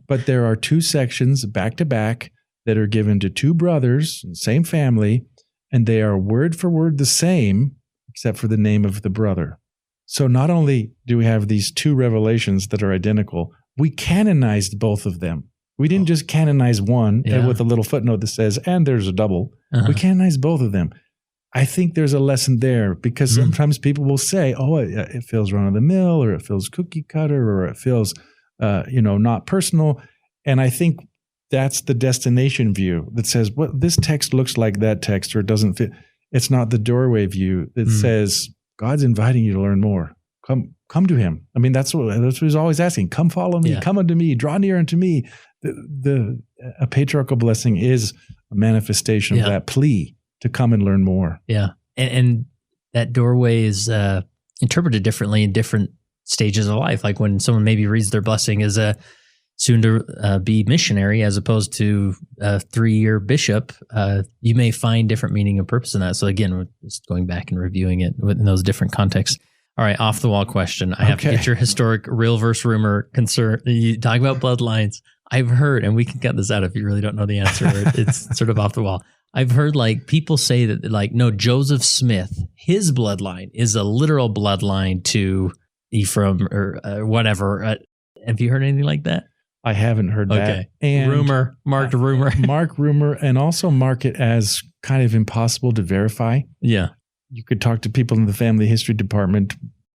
But there are two sections back to back that are given to two brothers, same family, and they are word for word the same, except for the name of the brother. So not only do we have these two revelations that are identical, we canonized both of them. We didn't just canonize one with a little footnote that says, and there's a double. We canonized both of them. I think there's a lesson there because sometimes people will say, oh, it feels run of the mill, or it feels cookie cutter, or it feels, not personal. And I think that's the destination view that says, well, this text looks like that text, or it doesn't fit. It's not the doorway view that says, God's inviting you to learn more. Come to him. I mean, that's what he's always asking. Come follow me. Come unto me. Draw near unto me. A patriarchal blessing is a manifestation of that plea to come and learn more. Yeah. And that doorway is interpreted differently in different stages of life. Like when someone maybe reads their blessing as a soon to be missionary as opposed to a 3-year bishop, you may find different meaning and purpose in that. So again, we're just going back and reviewing it in those different contexts. All right, off the wall question. I have to get your historic real verse rumor concern. You talk about bloodlines. I've heard, and we can cut this out if you really don't know the answer. It's sort of off the wall. I've heard like people say that like, no, Joseph Smith, his bloodline is a literal bloodline to Ephraim or whatever. Have you heard anything like that? I haven't heard that. And rumor, marked rumor. Mark rumor, and also mark it as kind of impossible to verify. Yeah. You could talk to people in the family history department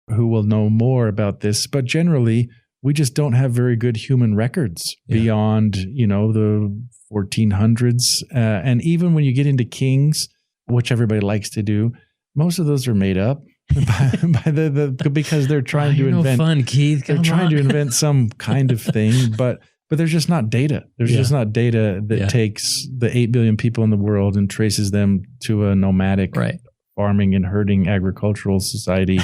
who will know more about this, but generally we just don't have very good human records beyond, the 1400s. And even when you get into Kings, which everybody likes to do, most of those are made up because they're trying to invent. No fun, Keith. They're trying to invent some kind of thing, but there's just not data. There's just not data that takes the 8 billion people in the world and traces them to a nomadic farming and herding agricultural society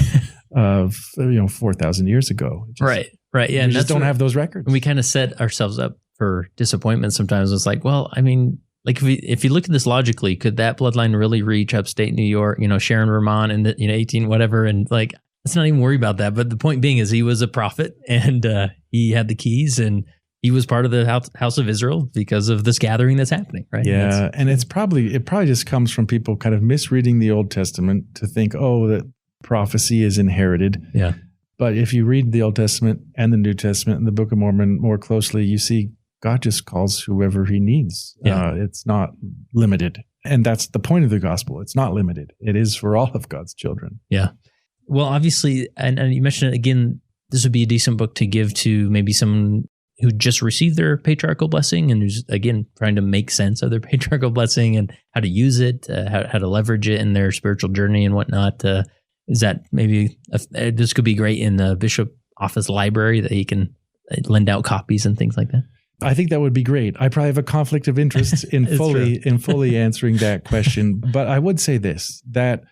of 4,000 years ago. Right. Yeah. And just don't have those records. We kind of set ourselves up for disappointment sometimes. It's like, well, I mean, like if you look at this logically, could that bloodline really reach upstate New York, Sharon, Vermont, and 18 whatever, and like let's not even worry about that. But the point being is he was a prophet and he had the keys and he was part of the house of Israel because of this gathering that's happening, right? Yeah, and it probably just comes from people kind of misreading the Old Testament to think, that prophecy is inherited. Yeah. But if you read the Old Testament and the New Testament and the Book of Mormon more closely, you see God just calls whoever he needs. Yeah. It's not limited. And that's the point of the gospel. It's not limited. It is for all of God's children. Yeah. Well, obviously, and you mentioned it again, this would be a decent book to give to maybe someone who just received their patriarchal blessing and who's, again, trying to make sense of their patriarchal blessing and how to use it, how to leverage it in their spiritual journey and whatnot. Is that maybe this could be great in the bishop office library that he can lend out copies and things like that? I think that would be great. I probably have a conflict of interest in fully answering that question. But I would say this, that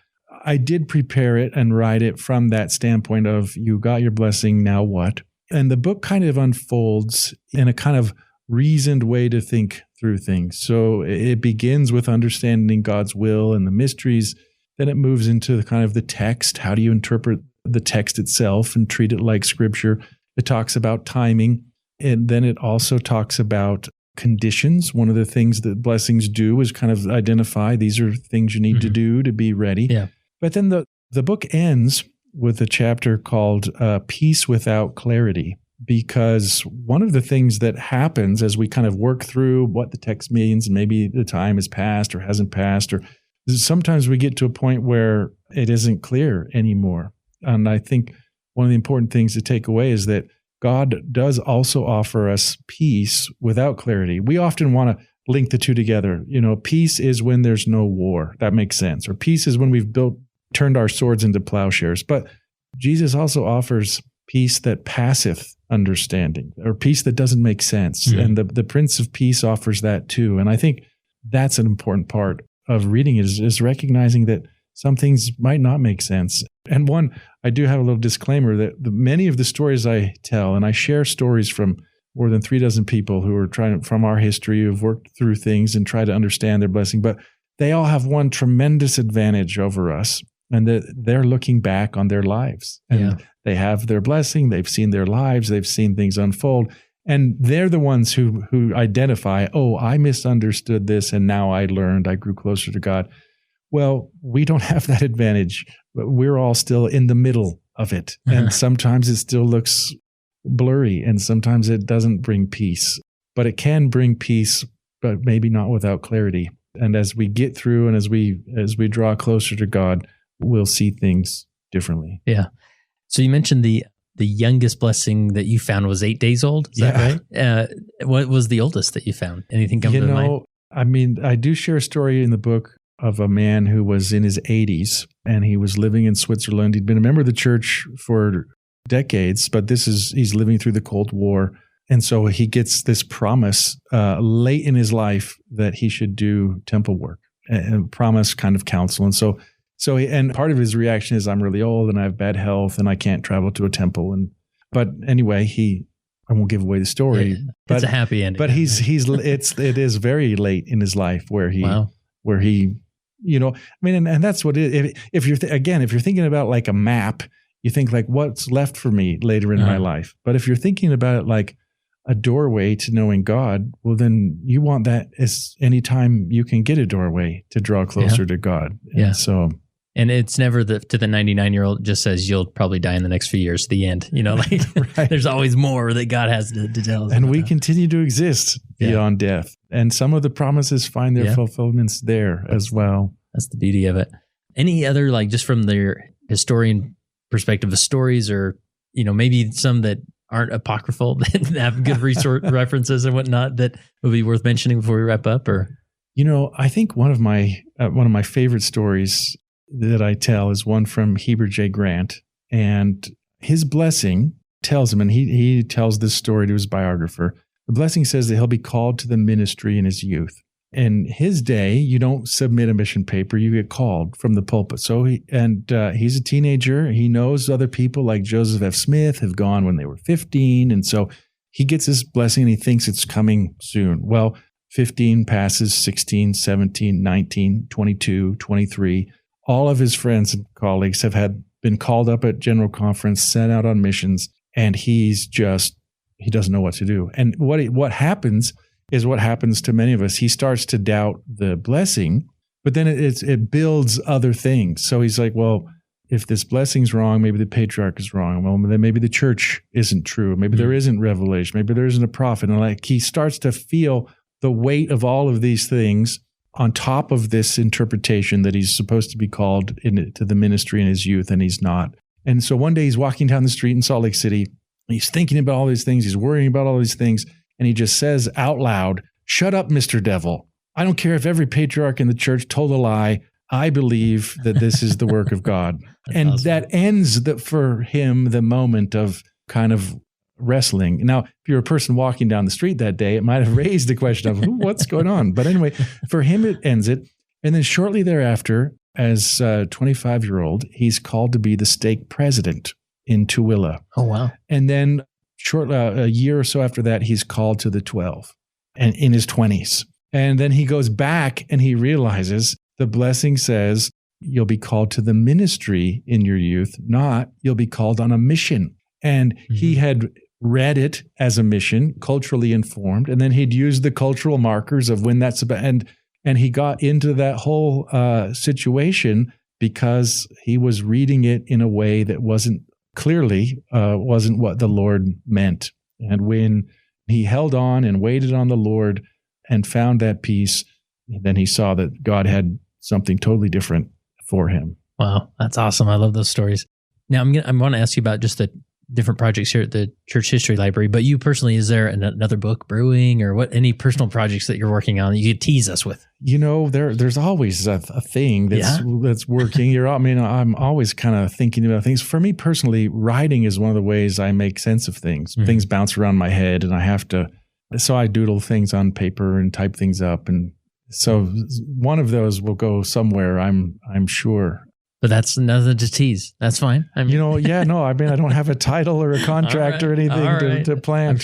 I did prepare it and write it from that standpoint of you got your blessing, now what? And the book kind of unfolds in a kind of reasoned way to think through things. So it begins with understanding God's will and the mysteries. Then it moves into kind of the text. How do you interpret the text itself and treat it like scripture? It talks about timing. And then it also talks about conditions. One of the things that blessings do is kind of identify these are things you need to do to be ready. Yeah. But then the book ends with a chapter called Peace Without Clarity, because one of the things that happens as we kind of work through what the text means, and maybe the time has passed or hasn't passed, or sometimes we get to a point where it isn't clear anymore. And I think one of the important things to take away is that God does also offer us peace without clarity. We often want to link the two together. Peace is when there's no war. That makes sense. Or peace is when we've turned our swords into plowshares. But Jesus also offers peace that passeth understanding, or peace that doesn't make sense. Mm-hmm. And the Prince of Peace offers that too. And I think that's an important part of reading is recognizing that some things might not make sense. And I do have a little disclaimer that many of the stories I tell, and I share stories from more than 36 people who are from our history, who've worked through things and try to understand their blessing, but they all have one tremendous advantage over us, and that they're looking back on their lives. And they have their blessing, they've seen their lives, they've seen things unfold, and they're the ones who identify, I misunderstood this, and now I learned, I grew closer to God. Well, we don't have that advantage. We're all still in the middle of it. And sometimes it still looks blurry, and sometimes it doesn't bring peace. But it can bring peace, but maybe not without clarity. And as we get through and as we draw closer to God, we'll see things differently. Yeah. So you mentioned the youngest blessing that you found was 8 days old. Is that right? What was the oldest that you found? Anything come to mind? I mean, I do share a story in the book of a man who was in his 80s, and he was living in Switzerland. He'd been a member of the church for decades, but he's living through the Cold War. And so he gets this promise late in his life that he should do temple work, and promise kind of counsel. And so and part of his reaction is, I'm really old and I have bad health and I can't travel to a temple. But anyway, I won't give away the story. Yeah, but it's a happy ending. But it is very late in his life where he, and that's what if you're thinking about like a map, you think like, what's left for me later in my life? But if you're thinking about it like a doorway to knowing God, well, then you want that as any time you can get a doorway to draw closer to God. And it's never to the 99-year-old just says you'll probably die in the next few years, the end. Right. There's always more that God has to tell us. And we continue to exist beyond death. And some of the promises find their fulfillments there as well. That's the beauty of it. Any other, like just from their historian perspective of stories, or, maybe some that aren't apocryphal that have good references and whatnot that would be worth mentioning before we wrap up? Or, I think one of my favorite stories that I tell is one from Heber J. Grant, and his blessing tells him, and he tells this story to his biographer. The blessing says that he'll be called to the ministry in his youth. In his day, you don't submit a mission paper; you get called from the pulpit. So he's a teenager. He knows other people like Joseph F. Smith have gone when they were 15, and so he gets his blessing and he thinks it's coming soon. Well, 15 passes, 16, 17, 19, 22, 23. All of his friends and colleagues have been called up at general conference, sent out on missions, and he doesn't know what to do. And what happens is what happens to many of us. He starts to doubt the blessing, but then it builds other things. So he's like, well, if this blessing's wrong, maybe the patriarch is wrong. Well, then maybe the church isn't true. Maybe there isn't revelation. Maybe there isn't a prophet. And he starts to feel the weight of all of these things on top of this interpretation that he's supposed to be called to the ministry in his youth, and he's not. And so one day he's walking down the street in Salt Lake City, he's thinking about all these things, he's worrying about all these things, and he just says out loud, "Shut up, Mr. Devil. I don't care if every patriarch in the church told a lie. I believe that this is the work of God." And awesome. That ends for him the moment of kind of wrestling. Now, if you're a person walking down the street that day, it might have raised the question of what's going on. But anyway, for him, it ends it. And then shortly thereafter, as a 25-year-old, he's called to be the stake president in Tooele. Oh, wow. And then a year or so after that, he's called to the 12 and in his 20s. And then he goes back and he realizes the blessing says you'll be called to the ministry in your youth, not you'll be called on a mission. And he had read it as a mission, culturally informed, and then he'd use the cultural markers of when that's about, and he got into that whole situation because he was reading it in a way that wasn't what the Lord meant. And when he held on and waited on the Lord and found that peace, then he saw that God had something totally different for him. Wow, that's awesome. I love those stories. Now I want to ask you about just the different projects here at the Church History Library, but you personally, is there another book brewing or any personal projects that you're working on that you could tease us with? There's always a thing that's working. I'm always kind of thinking about things. For me personally, writing is one of the ways I make sense of things. Mm-hmm. Things bounce around my head and so I doodle things on paper and type things up. And so one of those will go somewhere, I'm sure. But that's nothing to tease. That's fine. I don't have a title or a contract or anything to plan.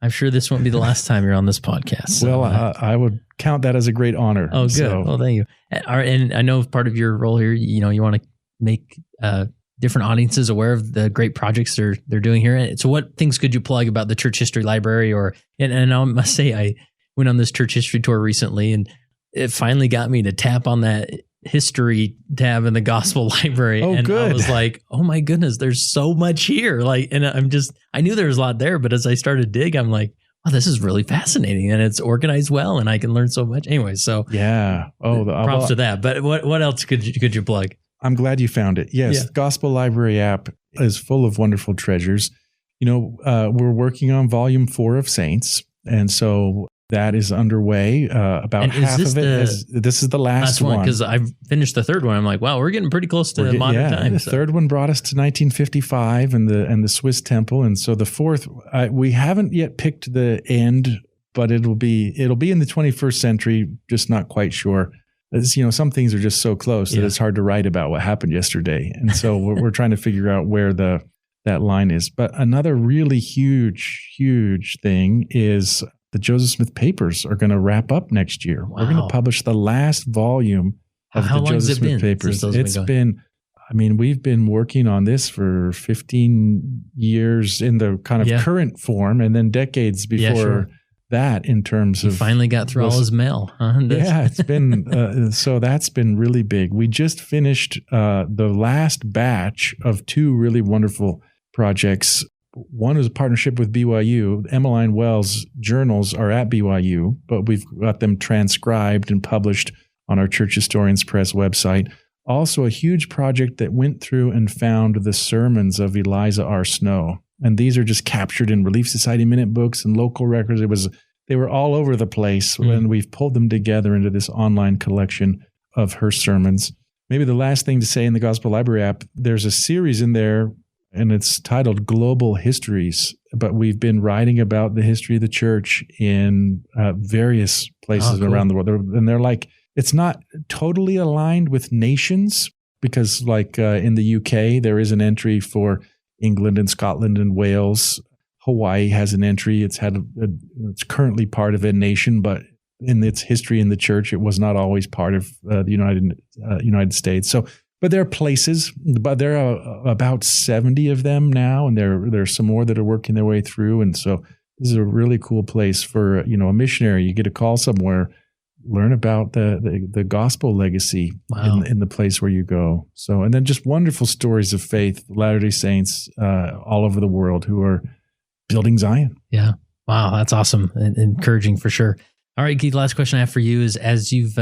I'm sure this won't be the last time you're on this podcast. So well, I would count that as a great honor. Oh, good. Well, thank you. All right, and I know part of your role here, you want to make different audiences aware of the great projects they're doing here. So what things could you plug about the Church History Library? And I must say, I went on this church history tour recently, and it finally got me to tap on that history tab in the gospel library. Oh, and good. I was like, oh my goodness, there's so much here. And I knew there was a lot there, but as I started to dig, I'm like, wow, this is really fascinating, and it's organized well, and I can learn so much. Anyway, so yeah. Oh, props to that. But what else could you plug? I'm glad you found it. Yes, Yeah. the Gospel Library app is full of wonderful treasures. We're working on Volume 4 of Saints, and so that is underway. About And is half this of it. This is the last one because I finished the third one. I'm like, wow, we're getting pretty close to modern times. The third one brought us to 1955 and the Swiss Temple, and so the fourth we haven't yet picked the end, but it'll be in the 21st century. Just not quite sure. As, some things are just so close that it's hard to write about what happened yesterday, and so we're trying to figure out where that line is. But another really huge thing is the Joseph Smith papers are going to wrap up next year. Wow. We're going to publish the last volume of the Joseph Smith papers. It's been, we've been working on this for 15 years in the kind of current form, and then decades before that in terms of... finally got through all his mail. Huh? It's been, so that's been really big. We just finished the last batch of 2 really wonderful projects. One is a partnership with BYU. Emmeline Wells' journals are at BYU, but we've got them transcribed and published on our Church Historians Press website. Also, a huge project that went through and found the sermons of Eliza R. Snow. And these are just captured in Relief Society minute books and local records. They were all over the place when we've pulled them together into this online collection of her sermons. Maybe the last thing to say in the Gospel Library app, there's a series in there, and it's titled Global Histories, but we've been writing about the history of the church in various places around the world. And they're like, it's not totally aligned with nations, because in the UK, there is an entry for England and Scotland and Wales. Hawaii has an entry. It's it's currently part of a nation, but in its history in the church, it was not always part of the United States. So, but there are places, but there are about 70 of them now, and there are some more that are working their way through. And so this is a really cool place for, a missionary. You get a call somewhere, learn about the gospel legacy in the place where you go. So, and then just wonderful stories of faith, Latter-day Saints all over the world who are building Zion. Yeah. Wow. That's awesome and encouraging for sure. All right, Keith, last question I have for you is, as you've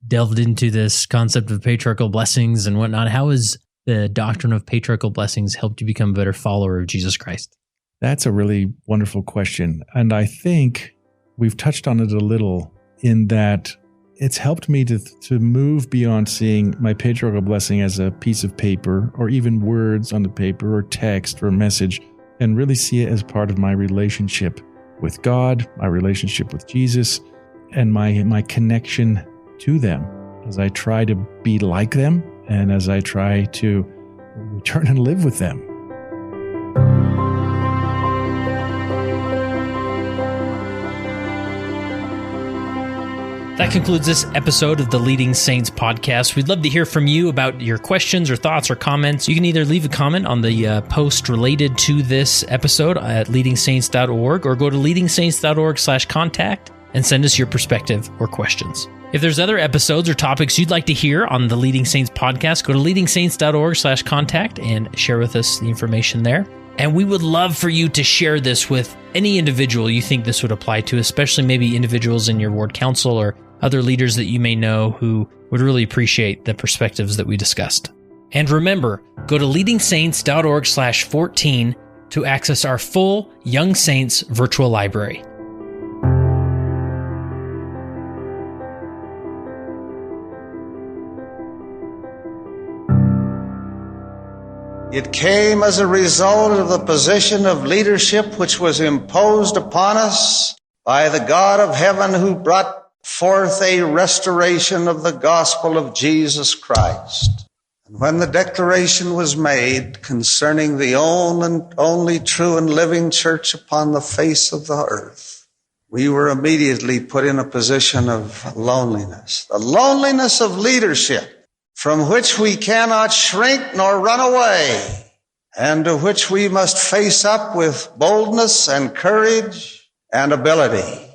delved into this concept of patriarchal blessings and whatnot, how has the doctrine of patriarchal blessings helped you become a better follower of Jesus Christ? That's a really wonderful question. And I think we've touched on it a little in that it's helped me to move beyond seeing my patriarchal blessing as a piece of paper or even words on the paper or text or message, and really see it as part of my relationship with God, my relationship with Jesus, and my connection to them as I try to be like them and as I try to return and live with them. That concludes this episode of the Leading Saints podcast. We'd love to hear from you about your questions or thoughts or comments. You can either leave a comment on the post related to this episode at leadingsaints.org or go to leadingsaints.org/contact and send us your perspective or questions. If there's other episodes or topics you'd like to hear on the Leading Saints podcast, go to leadingsaints.org/contact and share with us the information there. And we would love for you to share this with any individual you think this would apply to, especially maybe individuals in your ward council or other leaders that you may know who would really appreciate the perspectives that we discussed. And remember, go to leadingsaints.org/14 to access our full Young Saints virtual library. It came as a result of the position of leadership which was imposed upon us by the God of heaven, who brought forth a restoration of the gospel of Jesus Christ. And when the declaration was made concerning the only true and living church upon the face of the earth, we were immediately put in a position of loneliness, the loneliness of leadership, from which we cannot shrink nor run away, and to which we must face up with boldness and courage and ability.